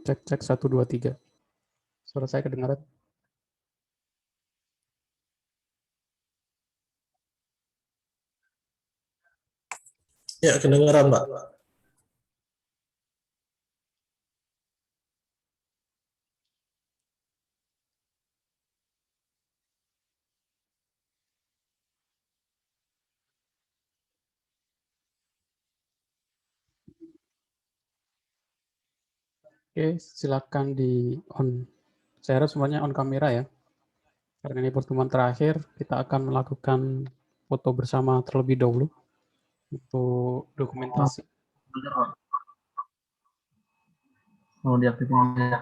Cek, cek, 1, 2, 3. Suara saya kedengaran? Ya, kedengaran, Pak. Oke, silakan di on. Saya harap semuanya on kamera ya. Karena ini pertemuan terakhir, kita akan melakukan foto bersama terlebih dahulu untuk dokumentasi. Mau diaktifin aja.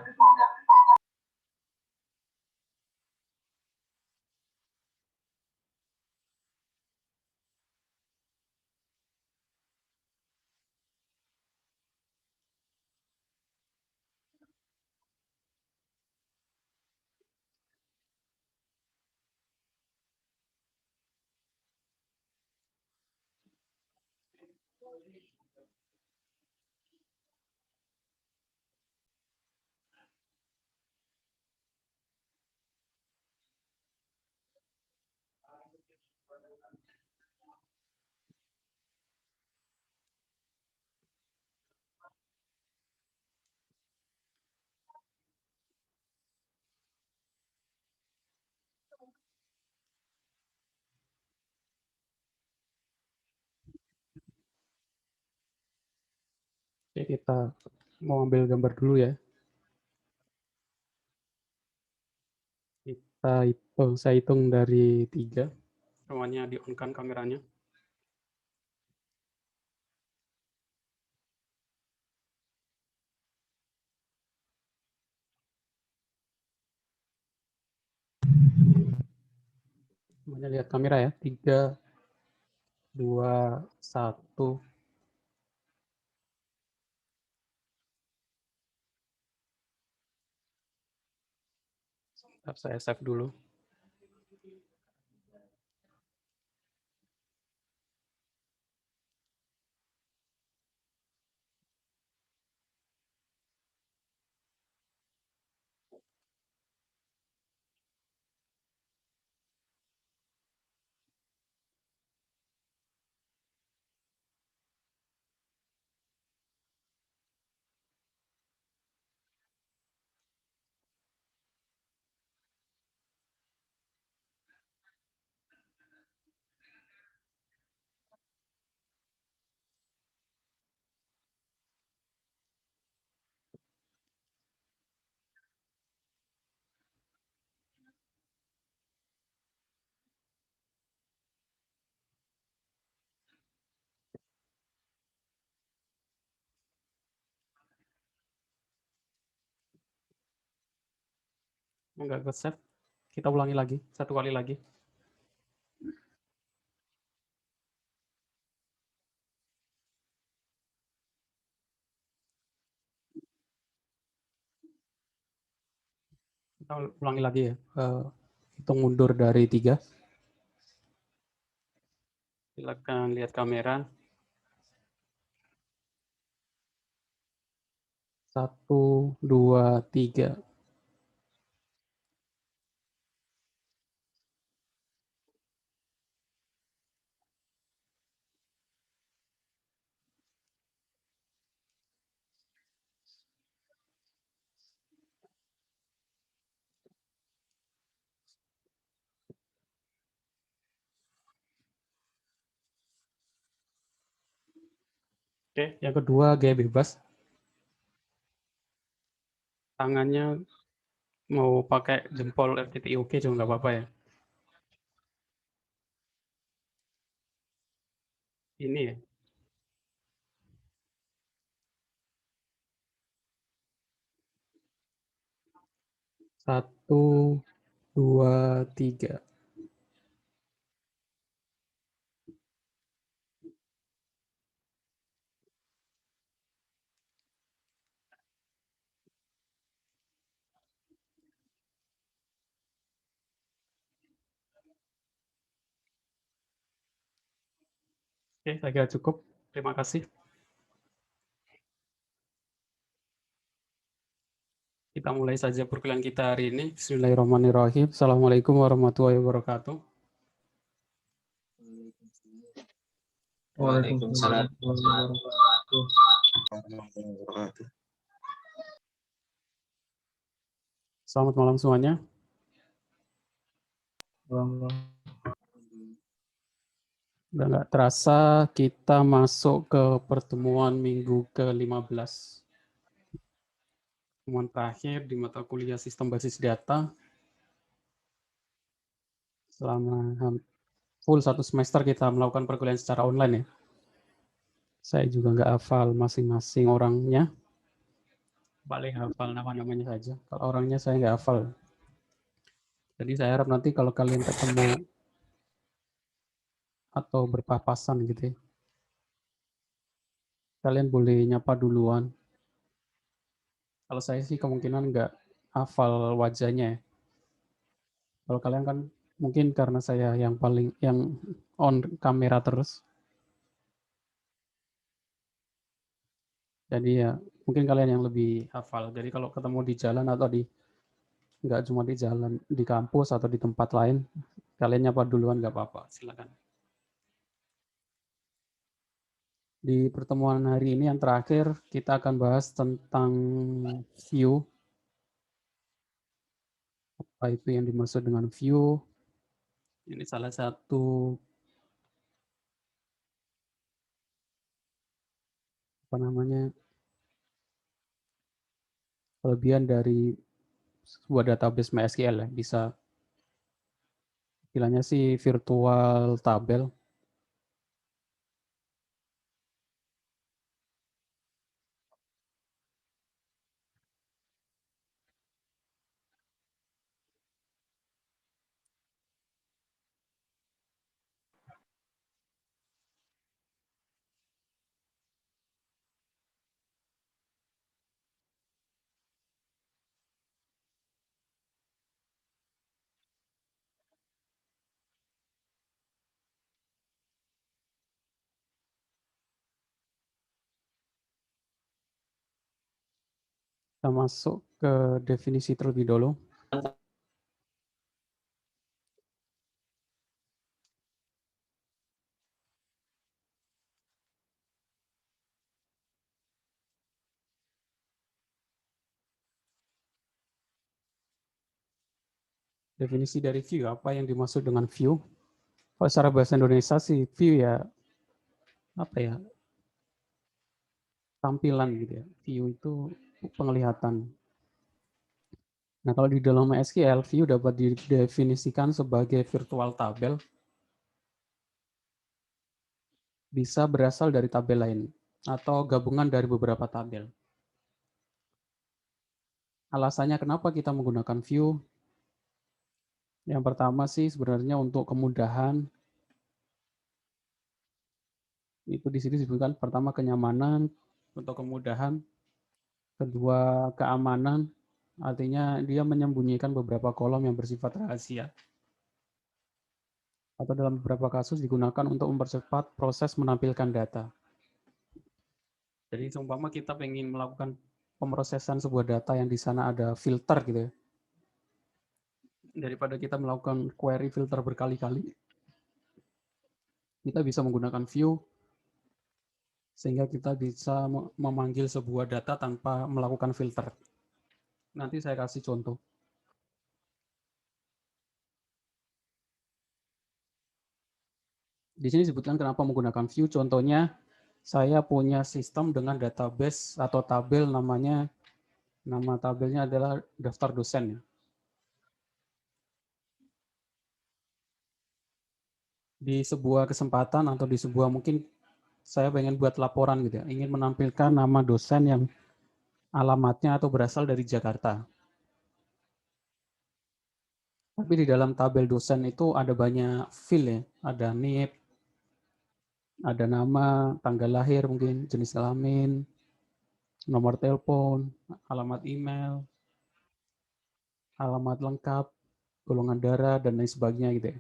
Oke, kita mau ambil gambar dulu ya. Saya hitung dari 3. Semuanya di on kan kameranya. Semuanya lihat kamera ya. 3, 2, 1. Saya save dulu. Enggak ke save. Kita ulangi lagi, 1 kali lagi. Kita ulangi lagi ya. Hitung mundur dari 3. Silakan lihat kamera. 1, 2, 3. Oke, yang kedua gaya bebas. Tangannya mau pakai jempol FTTI oke juga nggak apa-apa ya. Ini ya. 1, 2, 3. Oke, saya kira cukup. Terima kasih. Kita mulai saja perkuliahan kita hari ini. Bismillahirrahmanirrahim. Assalamualaikum warahmatullahi wabarakatuh. Waalaikumsalam warahmatullahi wabarakatuh. Selamat malam semuanya. Udah nggak terasa kita masuk ke pertemuan minggu ke-15. Pertemuan terakhir di mata kuliah Sistem Basis Data. Selama full 1 semester kita melakukan perkuliahan secara online ya. Saya juga nggak hafal masing-masing orangnya. Paling hafal nama-namanya saja. Kalau orangnya saya nggak hafal. Jadi saya harap nanti kalau kalian ketemu atau berpapasan gitu ya, kalian boleh nyapa duluan. Kalau saya sih kemungkinan nggak hafal wajahnya ya. Kalau kalian kan mungkin karena saya yang on kamera terus. Jadi ya mungkin kalian yang lebih hafal. Jadi kalau ketemu di jalan atau nggak cuma di jalan, di kampus atau di tempat lain, kalian nyapa duluan nggak apa-apa. Silakan. Di pertemuan hari ini yang terakhir kita akan bahas tentang view. Apa itu yang dimaksud dengan view? Ini salah satu kelebihan dari sebuah database MySQL ya. Bisa bilangnya sih virtual tabel. Kita masuk ke definisi terlebih dulu. Definisi dari view, apa yang dimaksud dengan view? Kalau secara bahasa Indonesia sih view ya apa ya? Tampilan gitu ya. View itu penglihatan. Nah, kalau di dalam MySQL, view dapat didefinisikan sebagai virtual tabel, bisa berasal dari tabel lain, atau gabungan dari beberapa tabel. Alasannya kenapa kita menggunakan view? Yang pertama sih sebenarnya untuk kemudahan. Itu di sini disebutkan pertama kenyamanan, untuk kemudahan. Kedua keamanan, artinya dia menyembunyikan beberapa kolom yang bersifat rahasia. Atau dalam beberapa kasus digunakan untuk mempercepat proses menampilkan data. Jadi seumpama kita ingin melakukan pemrosesan sebuah data yang di sana ada filter gitu ya. Daripada kita melakukan query filter berkali-kali, kita bisa menggunakan view sehingga kita bisa memanggil sebuah data tanpa melakukan filter. Nanti saya kasih contoh. Di sini disebutkan kenapa menggunakan view. Contohnya, saya punya sistem dengan database atau tabel nama tabelnya adalah daftar dosen. Di sebuah kesempatan atau di sebuah mungkin saya pengen buat laporan gitu ya, ingin menampilkan nama dosen yang alamatnya atau berasal dari Jakarta. Tapi di dalam tabel dosen itu ada banyak field ya, ada NIP, ada nama, tanggal lahir mungkin, jenis kelamin, nomor telepon, alamat email, alamat lengkap, golongan darah, dan lain sebagainya gitu ya.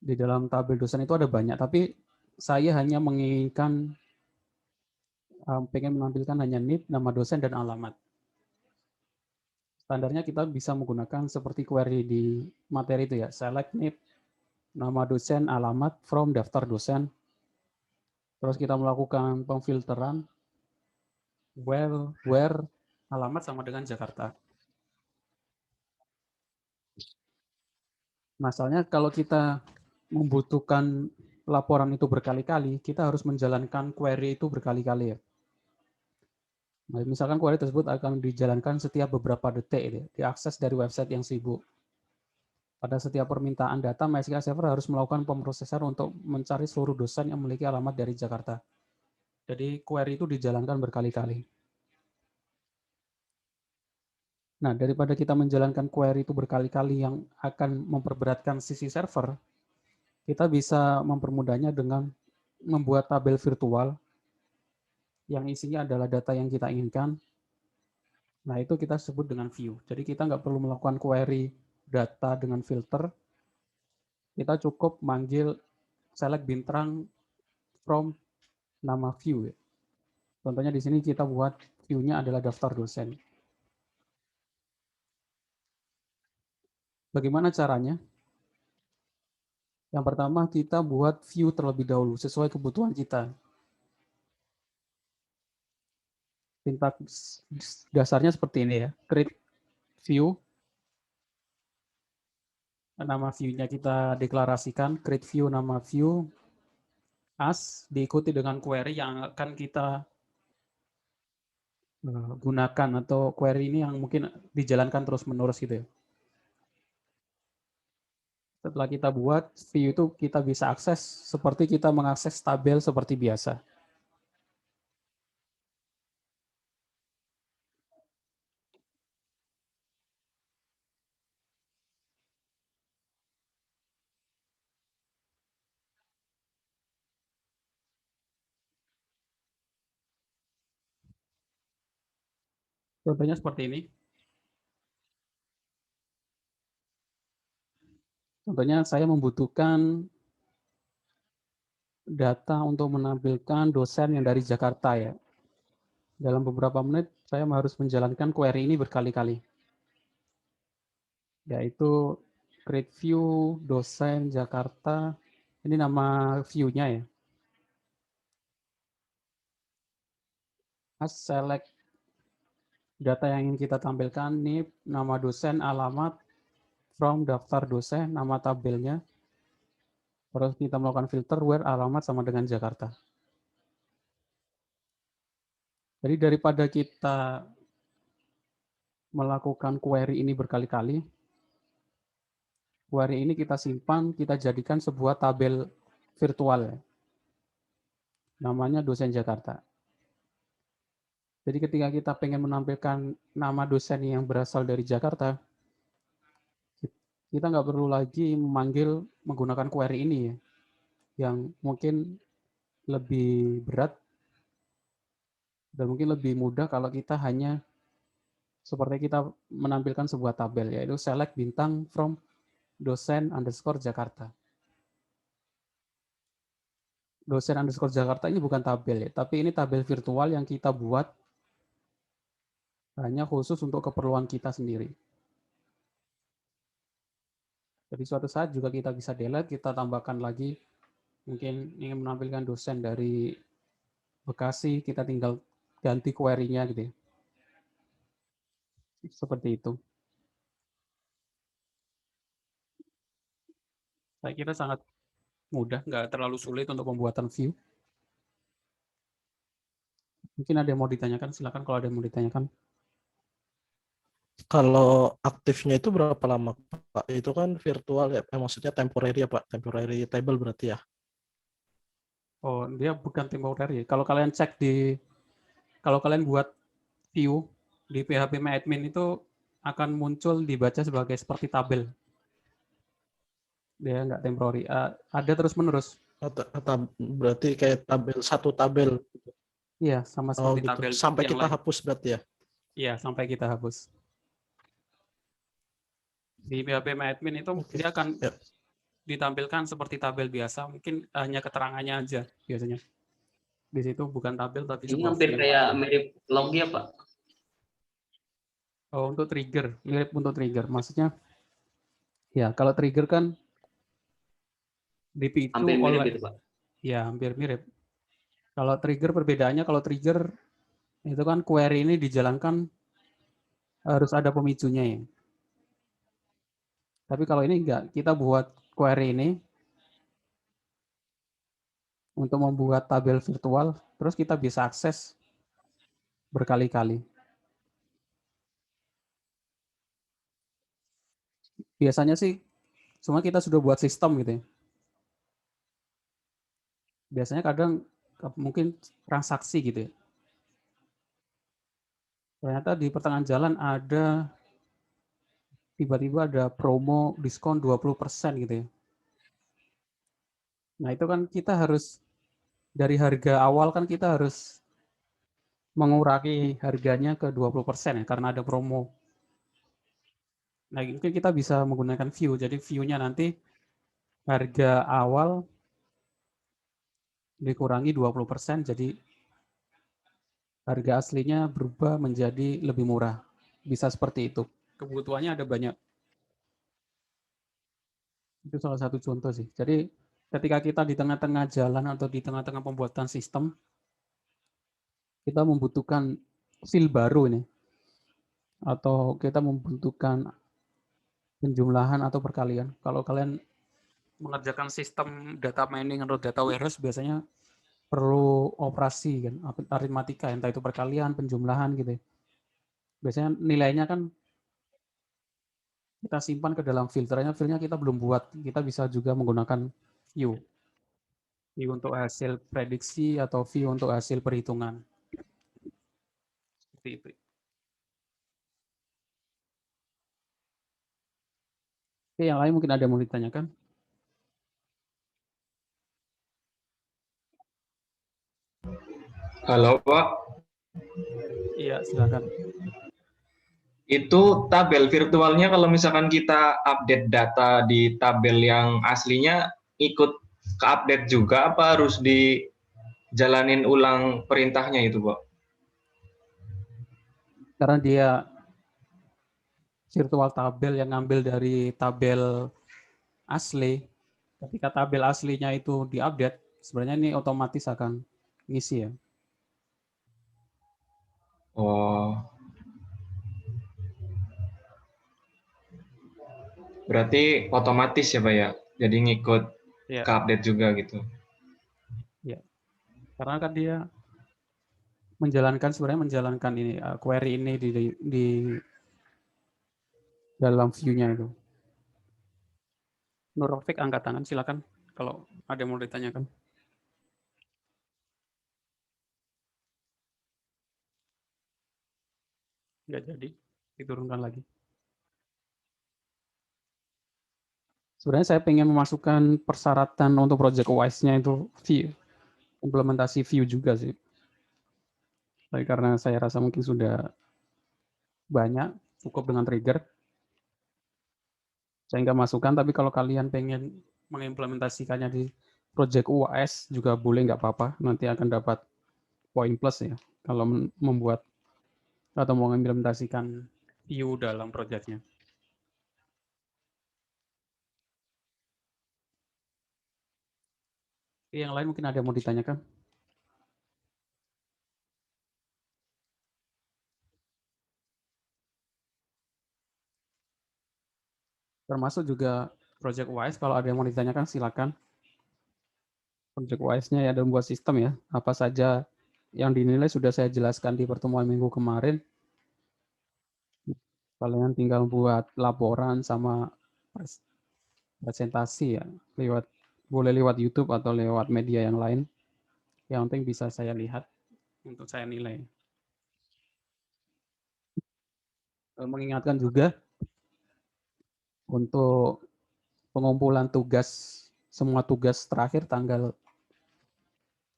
Di dalam tabel dosen itu ada banyak, tapi saya hanya menginginkan pengen menampilkan hanya NIP, nama dosen, dan alamat. Standarnya kita bisa menggunakan seperti query di materi itu ya, select nib, nama dosen, alamat, from daftar dosen. Terus kita melakukan pemfilteran, where, alamat sama dengan Jakarta. Masalahnya kalau kita membutuhkan laporan itu berkali-kali, kita harus menjalankan query itu berkali-kali ya. Nah, misalkan query tersebut akan dijalankan setiap beberapa detik, ya, diakses dari website yang sibuk. Pada setiap permintaan data, MySQL Server harus melakukan pemrosesan untuk mencari seluruh dosen yang memiliki alamat dari Jakarta. Jadi query itu dijalankan berkali-kali. Nah, daripada kita menjalankan query itu berkali-kali yang akan memperberatkan sisi server, kita bisa mempermudahnya dengan membuat tabel virtual yang isinya adalah data yang kita inginkan. Nah, itu kita sebut dengan view. Jadi kita nggak perlu melakukan query data dengan filter. Kita cukup manggil select bintang from nama view. Contohnya di sini kita buat view-nya adalah daftar dosen. Bagaimana caranya? Yang pertama kita buat view terlebih dahulu sesuai kebutuhan kita. Sintaks dasarnya seperti ini ya. Create view. Nama view-nya kita deklarasikan. Create view nama view as diikuti dengan query yang akan kita gunakan atau query ini yang mungkin dijalankan terus-menerus gitu ya. Setelah kita buat view itu kita bisa akses seperti kita mengakses tabel seperti biasa. Contohnya seperti ini. Contohnya saya membutuhkan data untuk menampilkan dosen yang dari Jakarta ya. Dalam beberapa menit saya harus menjalankan query ini berkali-kali. Yaitu create view dosen Jakarta. Ini nama view-nya ya. Select data yang ingin kita tampilkan, NIP, nama dosen, alamat, from daftar dosen, nama tabelnya. Terus kita melakukan filter where alamat sama dengan Jakarta. Jadi daripada kita melakukan query ini berkali-kali, query ini kita simpan, kita jadikan sebuah tabel virtual. Namanya dosen Jakarta. Jadi ketika kita pengen menampilkan nama dosen yang berasal dari Jakarta, kita nggak perlu lagi memanggil menggunakan query ini ya, yang mungkin lebih berat dan mungkin lebih mudah kalau kita hanya seperti kita menampilkan sebuah tabel, yaitu select bintang from dosen underscore Jakarta. Dosen underscore Jakarta ini bukan tabel ya, tapi ini tabel virtual yang kita buat hanya khusus untuk keperluan kita sendiri. Jadi suatu saat juga kita bisa delete, kita tambahkan lagi, mungkin ingin menampilkan dosen dari Bekasi, kita tinggal ganti query-nya gitu ya. Seperti itu. Saya kira sangat mudah, nggak terlalu sulit untuk pembuatan view. Mungkin ada yang mau ditanyakan, silakan kalau ada yang mau ditanyakan. Kalau aktifnya itu berapa lama, Pak? Itu kan virtual ya, maksudnya temporary ya, Pak? Temporary table berarti ya? Oh, dia bukan temporary. Kalau kalian cek kalau kalian buat view di PHP MyAdmin itu akan muncul dibaca sebagai seperti tabel. Dia nggak temporary. Ada terus-menerus. Berarti kayak satu tabel. Iya, sama Oh seperti gitu. tabel Sampai yang kita lain. hapus berarti ya? Iya, sampai kita hapus. Di PHP MyAdmin itu dia akan ditampilkan seperti tabel biasa, mungkin hanya keterangannya aja biasanya. Di situ bukan tabel tapi Ini sebuah hampir view. kayak mirip log ya, Pak. Oh, untuk trigger, mirip untuk trigger. Maksudnya, ya kalau trigger kan dipicu Hampir mirip oleh, itu, Pak. ya hampir mirip. Kalau trigger perbedaannya, kalau trigger itu kan query ini dijalankan harus ada pemicunya ya. Tapi kalau ini enggak, kita buat query ini untuk membuat tabel virtual, terus kita bisa akses berkali-kali. Biasanya sih, semua kita sudah buat sistem gitu ya. Biasanya kadang mungkin transaksi gitu ya. Ternyata di pertengahan jalan ada tiba-tiba ada promo diskon 20% gitu ya. Nah, itu kan kita harus dari harga awal kan kita harus mengurangi harganya ke 20% ya karena ada promo. Nah, mungkin kita bisa menggunakan view. Jadi view-nya nanti harga awal dikurangi 20%, jadi harga aslinya berubah menjadi lebih murah. Bisa seperti itu. Kebutuhannya ada banyak. Itu salah satu contoh sih. Jadi ketika kita di tengah-tengah jalan atau di tengah-tengah pembuatan sistem, kita membutuhkan feel baru ini. Atau kita membutuhkan penjumlahan atau perkalian. Kalau kalian mengerjakan sistem data mining atau data warehouse biasanya perlu operasi kan, aritmatika, entah itu perkalian, penjumlahan gitu. Biasanya nilainya kan kita simpan ke dalam filternya, filenya kita belum buat, kita bisa juga menggunakan view. View untuk hasil prediksi atau view untuk hasil perhitungan. Seperti itu. Oke, yang lain mungkin ada yang mau ditanyakan? Halo Pak, Iya, silakan. itu tabel virtualnya kalau misalkan kita update data di tabel yang aslinya ikut ke-update juga apa harus dijalanin ulang perintahnya itu Pak? Karena dia virtual tabel yang ngambil dari tabel asli, ketika tabel aslinya itu diupdate, sebenarnya ini otomatis akan ngisi ya. Oh, berarti otomatis ya Pak ya? Jadi ngikut Ya, ke-update juga gitu. ya. Karena kan dia sebenarnya menjalankan ini query ini di dalam view-nya itu. Nur Rafiq angkat tangan, silakan kalau ada yang mau ditanyakan. Nggak jadi, diturunkan lagi. Sebenarnya saya ingin memasukkan persyaratan untuk project wise-nya itu view, implementasi view juga sih. Tapi karena saya rasa mungkin sudah banyak, cukup dengan trigger. Saya nggak masukkan, tapi kalau kalian pengen mengimplementasikannya di project UAS juga boleh, nggak apa-apa. Nanti akan dapat poin plus ya, kalau membuat atau mau mengimplementasikan view dalam projectnya. Yang lain mungkin ada yang mau ditanyakan? Termasuk juga project wise, kalau ada yang mau ditanyakan silakan. Project wise-nya ya dalam buat sistem ya, apa saja yang dinilai sudah saya jelaskan di pertemuan minggu kemarin. Kalian tinggal buat laporan sama presentasi ya, boleh lewat YouTube atau lewat media yang lain. Yang penting bisa saya lihat untuk saya nilai. Mengingatkan juga untuk pengumpulan tugas, semua tugas terakhir tanggal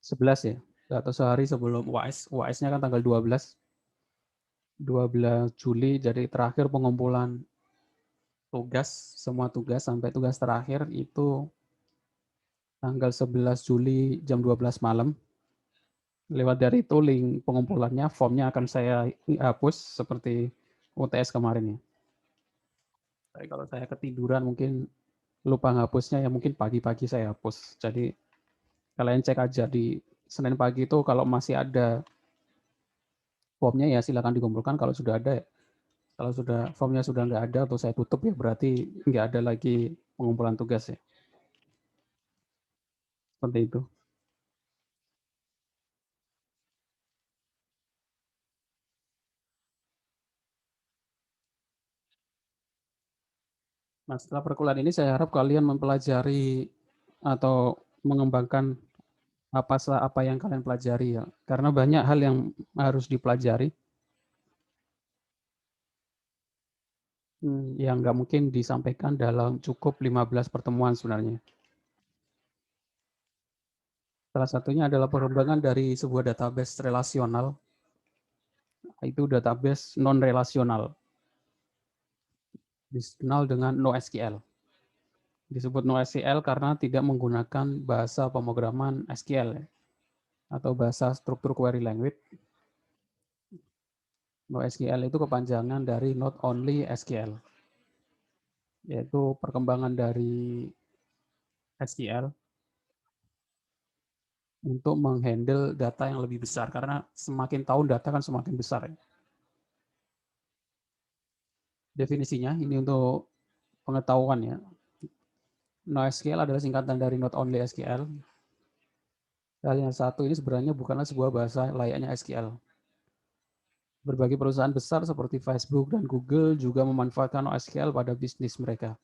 11 ya, atau sehari sebelum UAS. UAS-nya kan tanggal 12 Juli, jadi terakhir pengumpulan tugas, semua tugas sampai tugas terakhir itu tanggal 11 Juli jam 12 malam. Lewat dari itu link pengumpulannya, formnya akan saya hapus seperti UTS kemarin ya. Tapi kalau saya ketiduran mungkin lupa ngapusnya, ya mungkin pagi-pagi saya hapus. Jadi kalian cek aja di Senin pagi itu kalau masih ada formnya ya silakan dikumpulkan. Kalau sudah ada ya. Kalau sudah formnya sudah nggak ada atau saya tutup ya berarti nggak ada lagi pengumpulan tugas ya. Seperti itu. Nah, setelah perkuliahan ini saya harap kalian mempelajari atau mengembangkan apa yang kalian pelajari ya. Karena banyak hal yang harus dipelajari yang nggak mungkin disampaikan dalam cukup 15 pertemuan sebenarnya. Salah satunya adalah pengembangan dari sebuah database relasional, itu database non-relasional, dikenal dengan NoSQL. Disebut NoSQL karena tidak menggunakan bahasa pemrograman SQL atau bahasa struktur query language. NoSQL itu kepanjangan dari Not Only SQL, yaitu perkembangan dari SQL untuk menghandle data yang lebih besar, karena semakin tahun data kan semakin besar. Definisinya ini untuk pengetahuan ya. NoSQL adalah singkatan dari Not Only SQL. Hal yang satu ini sebenarnya bukanlah sebuah bahasa layaknya SQL. Berbagai perusahaan besar seperti Facebook dan Google juga memanfaatkan NoSQL pada bisnis mereka.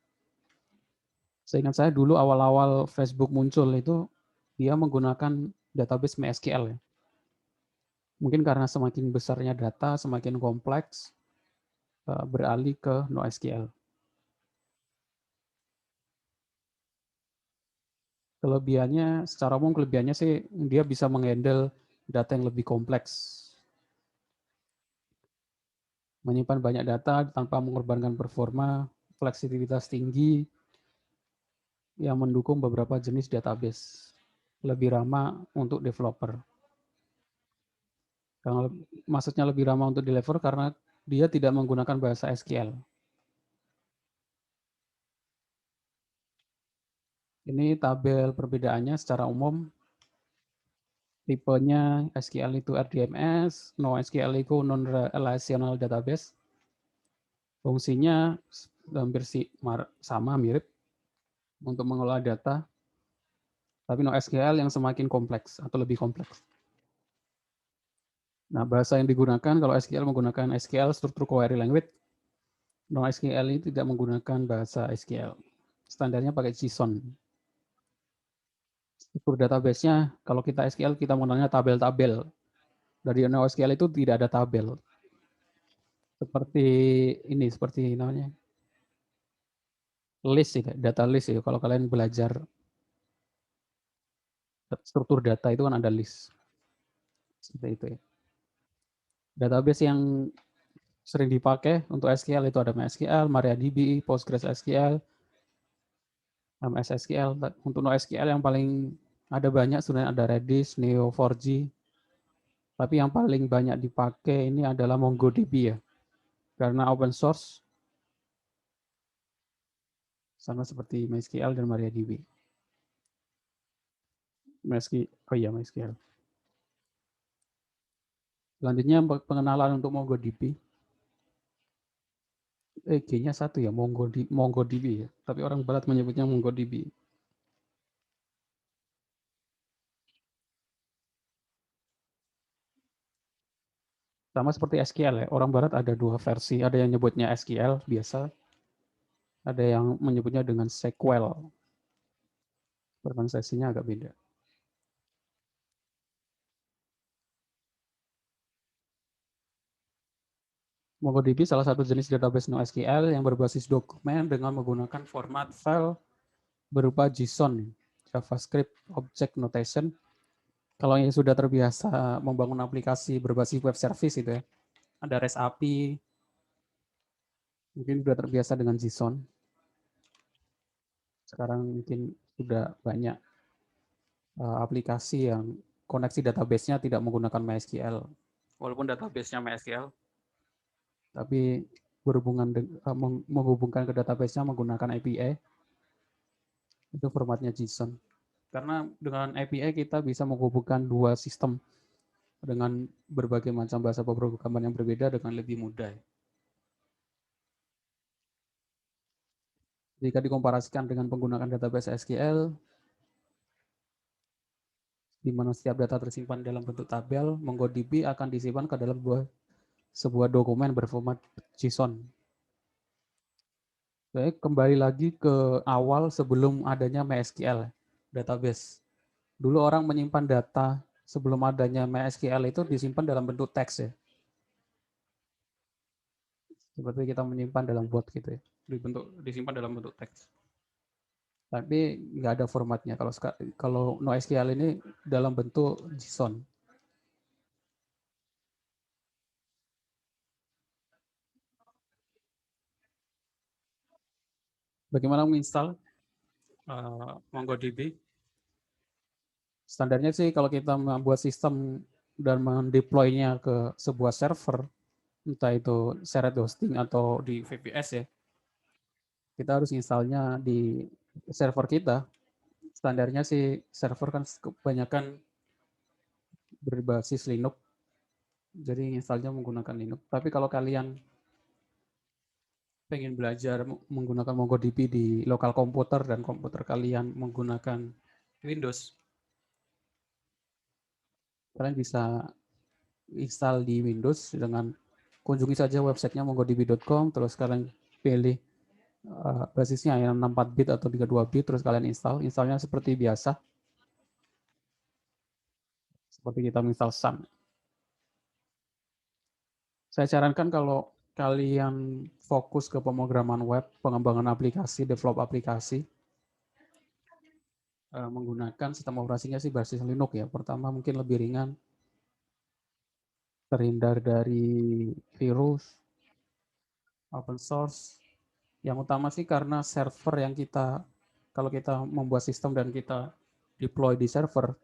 Seingat saya dulu awal-awal Facebook muncul itu dia menggunakan database MySQL ya. Mungkin karena semakin besarnya data, semakin kompleks, beralih ke NoSQL. Kelebihannya, secara umum kelebihannya sih dia bisa menghandle data yang lebih kompleks. Menyimpan banyak data tanpa mengorbankan performa, fleksibilitas tinggi, yang mendukung beberapa jenis database. Lebih ramah untuk developer. Kalau maksudnya lebih ramah untuk developer karena dia tidak menggunakan bahasa SQL. Ini tabel perbedaannya secara umum. Tipenya SQL itu RDMS, NoSQL itu non-relational database. Fungsinya hampir sama, mirip untuk mengelola data. Tapi NoSQL yang semakin kompleks atau lebih kompleks. Nah, bahasa yang digunakan kalau SQL menggunakan SQL Structured Query Language. NoSQL ini tidak menggunakan bahasa SQL. Standarnya pakai JSON. Struktur database-nya, kalau kita SQL, kita mengenalnya tabel-tabel. Dari NoSQL itu tidak ada tabel. Seperti namanya list, data list ya. Kalau kalian belajar struktur data itu kan ada list. Seperti itu ya. Database yang sering dipakai untuk SQL itu ada MySQL, MariaDB, PostgreSQL, MS SQL. Untuk NoSQL yang paling ada banyak sebenarnya ada Redis, Neo4j. Tapi yang paling banyak dipakai ini adalah MongoDB ya. Karena open source sama seperti MySQL dan MariaDB. MySQL. Selanjutnya pengenalan untuk MongoDB. G-nya satu ya, MongoDB ya. Tapi orang barat menyebutnya MongoDB. Sama seperti SQL ya, orang barat ada dua versi. Ada yang nyebutnya SQL biasa, ada yang menyebutnya dengan SQL. Pronunciasinya agak beda. MongoDB salah satu jenis database NoSQL yang berbasis dokumen dengan menggunakan format file berupa JSON, JavaScript Object Notation. Kalau yang sudah terbiasa membangun aplikasi berbasis web service itu ya, ada REST API, mungkin sudah terbiasa dengan JSON. Sekarang mungkin sudah banyak aplikasi yang koneksi database-nya tidak menggunakan MySQL. Walaupun database-nya MySQL, tapi menghubungkan ke database-nya menggunakan API, itu formatnya JSON. Karena dengan API kita bisa menghubungkan dua sistem dengan berbagai macam bahasa pemrograman yang berbeda dengan lebih mudah. Jika dikomparasikan dengan penggunaan database SQL, di mana setiap data tersimpan dalam bentuk tabel, MongoDB akan disimpan ke dalam sebuah dokumen berformat JSON. Saya kembali lagi ke awal sebelum adanya MySQL database. Dulu orang menyimpan data sebelum adanya MySQL itu disimpan dalam bentuk teks ya. Seperti kita menyimpan dalam bot gitu ya. Disimpan dalam bentuk teks. Tapi nggak ada formatnya. Kalau NoSQL ini dalam bentuk JSON. Bagaimana menginstal MongoDB? Standarnya sih kalau kita membuat sistem dan mendeploy-nya ke sebuah server, entah itu shared hosting atau di VPS ya, kita harus installnya di server kita. Standarnya sih server kan kebanyakan berbasis Linux, jadi installnya menggunakan Linux. Tapi kalau kalian pengen belajar menggunakan MongoDB di lokal komputer dan komputer kalian menggunakan Windows, kalian bisa install di Windows dengan kunjungi saja websitenya mongodb.com, terus kalian pilih basisnya yang 64 bit atau 32 bit, terus kalian installnya seperti biasa, seperti kita install Sun. Saya sarankan kalau kalian fokus ke pemrograman web, pengembangan aplikasi, develop aplikasi, menggunakan sistem operasinya sih basis Linux ya. Pertama mungkin lebih ringan, terhindar dari virus, open source. Yang utama sih karena server yang kalau kita membuat sistem dan kita deploy di server,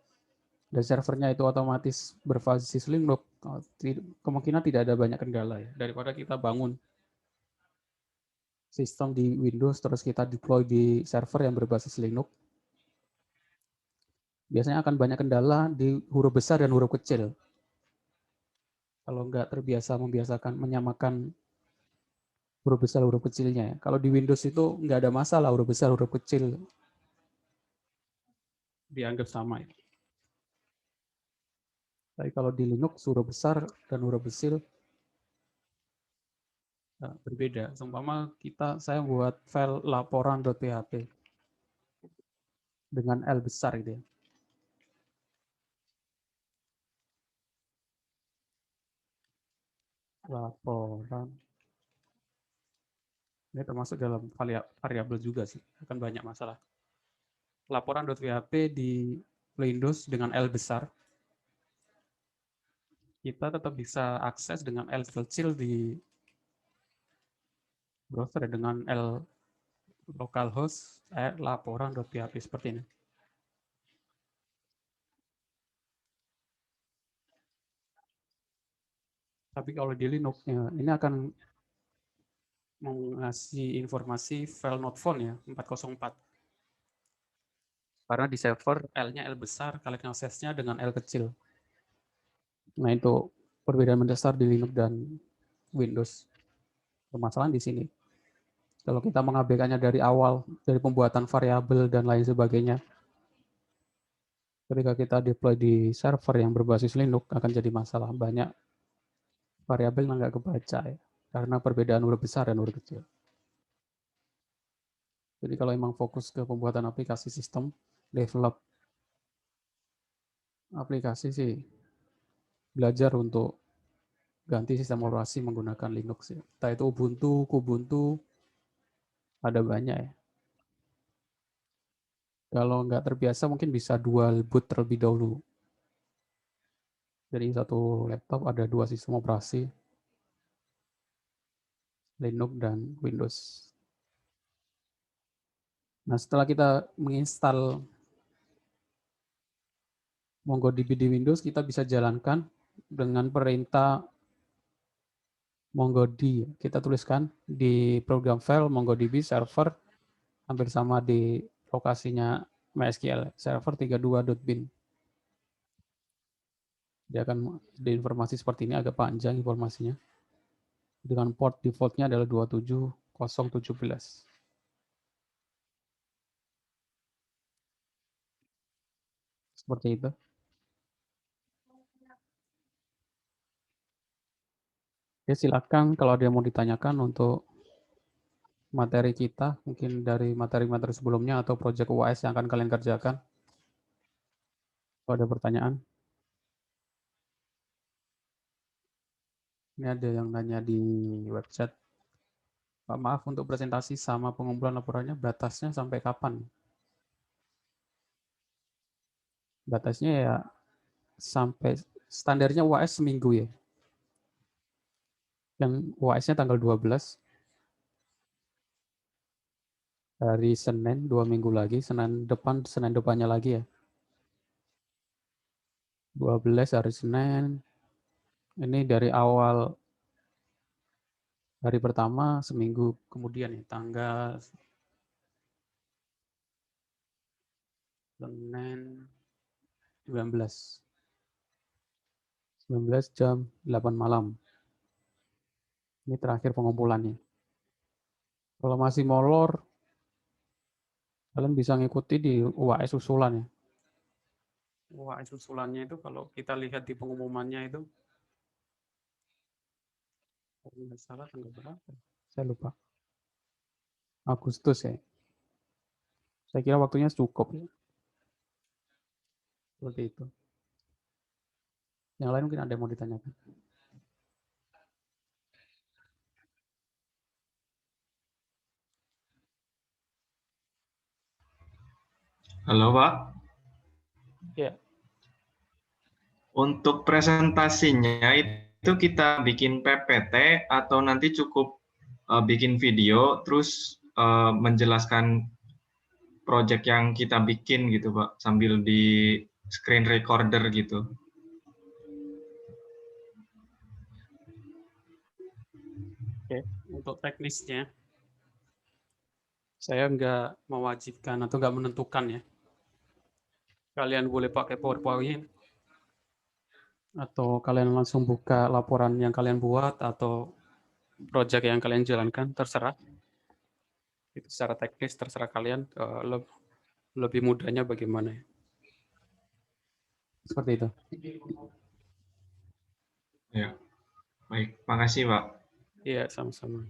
dan servernya itu otomatis berbasis Linux, kemungkinan tidak ada banyak kendala ya. Daripada kita bangun sistem di Windows terus kita deploy di server yang berbasis Linux, biasanya akan banyak kendala di huruf besar dan huruf kecil. Kalau nggak terbiasa menyamakan huruf besar huruf kecilnya. Kalau di Windows itu nggak ada masalah, huruf besar huruf kecil dianggap sama. Tapi kalau di Linux huruf besar dan huruf kecil berbeda. Seumpama saya buat file laporan.php dengan L besar gitu ya. Laporan. Ini termasuk dalam variabel juga sih. Akan banyak masalah. Laporan.php di Windows dengan L besar. Kita tetap bisa akses dengan L kecil di browser dengan L localhost laporan.php seperti ini. Tapi kalau di Linux ini akan mengasih informasi file not found ya 404. Karena di server L-nya L besar, kalian aksesnya dengan L kecil. Nah itu perbedaan mendasar di Linux dan Windows. Permasalahan di sini. Kalau kita mengabaikannya dari awal, dari pembuatan variabel dan lain sebagainya, ketika kita deploy di server yang berbasis Linux akan jadi masalah. Banyak variabel yang nggak kebaca ya, karena perbedaan huruf besar dan huruf kecil. Jadi kalau memang fokus ke pembuatan aplikasi sistem, develop aplikasi sih, belajar untuk ganti sistem operasi menggunakan Linux ya. Entah itu Ubuntu, Kubuntu, ada banyak ya. Kalau nggak terbiasa mungkin bisa dual boot terlebih dahulu. Jadi satu laptop ada dua sistem operasi, Linux dan Windows. Nah setelah kita menginstal MongoDB di Windows, kita bisa jalankan dengan perintah MongoD. Kita tuliskan di program file MongoDB server hampir sama di lokasinya MySQL, server 32.bin. Dia akan di informasi seperti ini, agak panjang informasinya. Dengan port defaultnya adalah 27017. Seperti itu. Ya, silakan kalau ada yang mau ditanyakan untuk materi kita, mungkin dari materi-materi sebelumnya atau proyek UAS yang akan kalian kerjakan. Kalau ada pertanyaan. Ini ada yang nanya di website. Pak, maaf, untuk presentasi sama pengumpulan laporannya batasnya sampai kapan? Batasnya ya sampai standarnya UAS seminggu ya. Yang UAS-nya tanggal 12 hari Senin, 2 minggu lagi, Senin depannya lagi ya. 12 hari Senin. Ini dari awal hari pertama seminggu kemudian ya, tanggal Senin 19 jam 8 malam. Ini terakhir pengumpulannya. Kalau masih molor, kalian bisa ngikuti di UAS usulan ya. UAS usulannya itu kalau kita lihat di pengumumannya itu, kalau nggak salah tanggal berapa? Saya lupa. Agustus ya. Saya kira waktunya cukup ya. Seperti itu. Yang lain mungkin ada yang mau ditanyakan. Halo Pak, Ya, untuk presentasinya itu kita bikin PPT atau nanti cukup bikin video terus menjelaskan project yang kita bikin gitu Pak, sambil di screen recorder gitu. oke. Untuk teknisnya, saya nggak mewajibkan atau nggak menentukan ya. Kalian boleh pakai PowerPoint, atau kalian langsung buka laporan yang kalian buat, atau project yang kalian jalankan, terserah. Itu secara teknis, terserah kalian lebih mudahnya bagaimana ya. Seperti itu. Ya, baik. Makasih Pak. Iya, sama-sama.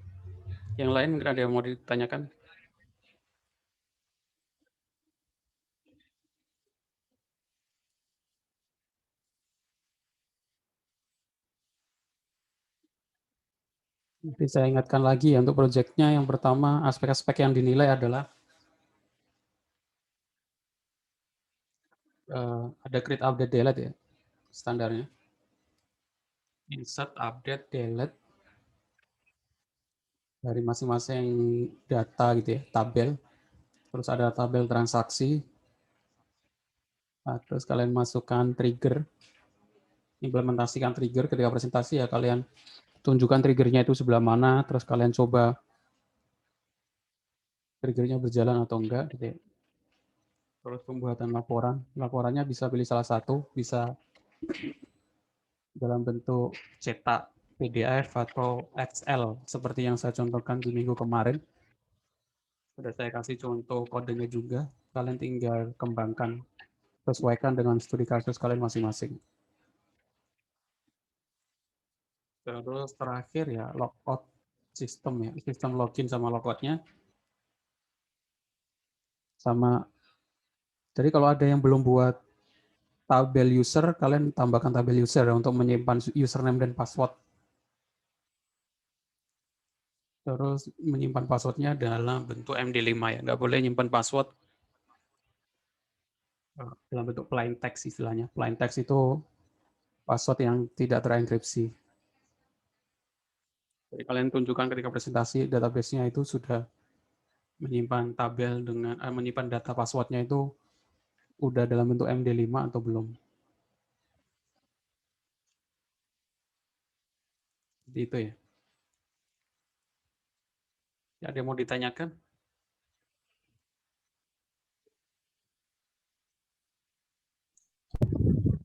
Yang lain mungkin ada yang mau ditanyakan? Nanti saya ingatkan lagi ya untuk proyeknya. Yang pertama, aspek-aspek yang dinilai adalah ada create, update, delete ya, standarnya. Insert, update, delete dari masing-masing data gitu ya, tabel. Terus ada tabel transaksi. Nah, terus kalian masukkan trigger, implementasikan trigger ketika presentasi ya, kalian tunjukkan triggernya itu sebelah mana, terus kalian coba triggernya berjalan atau enggak gitu ya. Terus pembuatan laporannya bisa pilih salah satu, bisa dalam bentuk cetak, PDF atau Excel seperti yang saya contohkan di minggu kemarin. Sudah saya kasih contoh kodenya juga, kalian tinggal kembangkan, sesuaikan dengan studi kasus kalian masing-masing. Terus terakhir ya logout sistem ya, sistem login sama logoutnya. Sama, jadi kalau ada yang belum buat tabel user, kalian tambahkan tabel user ya, untuk menyimpan username dan password. Terus menyimpan passwordnya dalam bentuk MD5 ya, nggak boleh nyimpan password dalam bentuk plain text istilahnya. Plain text itu password yang tidak terenkripsi. Jadi kalian tunjukkan ketika presentasi database-nya itu sudah menyimpan tabel dengan menyimpan data passwordnya itu udah dalam bentuk MD5 atau belum. Seperti itu ya. Ada yang mau ditanyakan?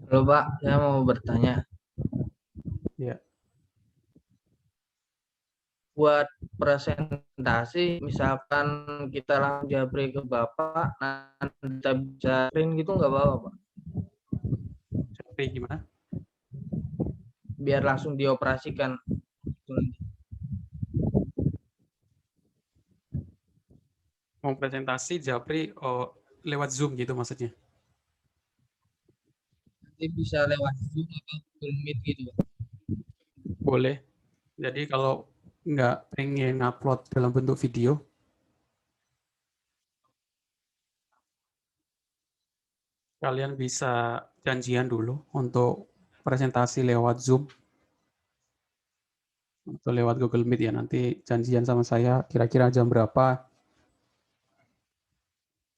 Halo Pak, saya mau bertanya. Ya. Buat presentasi, misalkan kita langsung japri ke Bapak, nanti kita bisa print gitu nggak apa-apa Pak? Tapi gimana? Biar langsung dioperasikan. Mau presentasi Japri lewat Zoom gitu maksudnya? Nanti bisa lewat Zoom atau Google Meet gitu Pak. Boleh. Jadi kalau nggak pengen upload dalam bentuk video, kalian bisa janjian dulu untuk presentasi lewat Zoom atau lewat Google Meet ya. Nanti janjian sama saya kira-kira jam berapa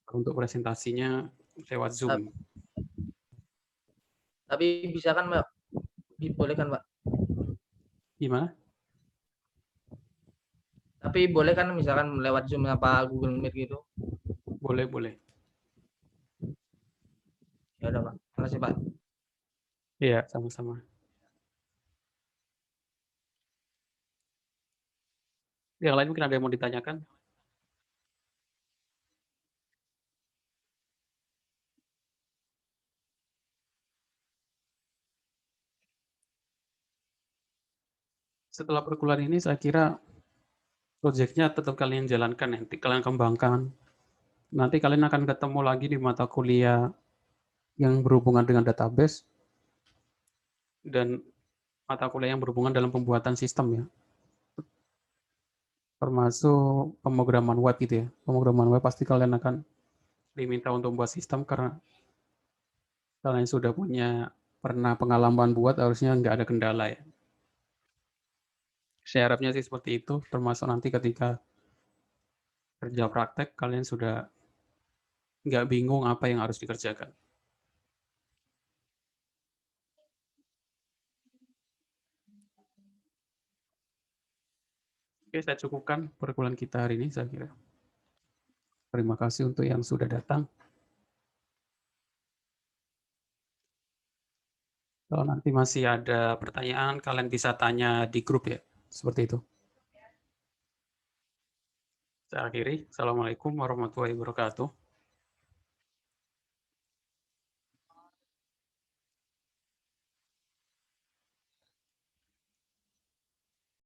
untuk presentasinya lewat Zoom. Tapi bisa kan Pak? Boleh kan Pak? Gimana? Tapi boleh kan misalkan lewat Zoom apa Google Meet gitu? Boleh, boleh. Ya udah Pak. Makasih Pak. Iya, sama-sama. Yang lain mungkin ada yang mau ditanyakan? Setelah perkuliahan ini saya kira proyeknya tetap kalian jalankan, nanti kalian kembangkan. Nanti kalian akan ketemu lagi di mata kuliah yang berhubungan dengan database dan mata kuliah yang berhubungan dalam pembuatan sistem ya. Termasuk pemrograman web gitu ya. Pemrograman web pasti kalian akan diminta untuk membuat sistem karena kalian sudah pernah pengalaman buat, harusnya nggak ada kendala ya. Saya harapnya sih seperti itu, termasuk nanti ketika kerja praktek kalian sudah nggak bingung apa yang harus dikerjakan. Oke, saya cukupkan perkuliahan kita hari ini, saya kira. Terima kasih untuk yang sudah datang. Kalau nanti masih ada pertanyaan, kalian bisa tanya di grup ya, seperti itu. Saya akhiri. Assalamualaikum warahmatullahi wabarakatuh.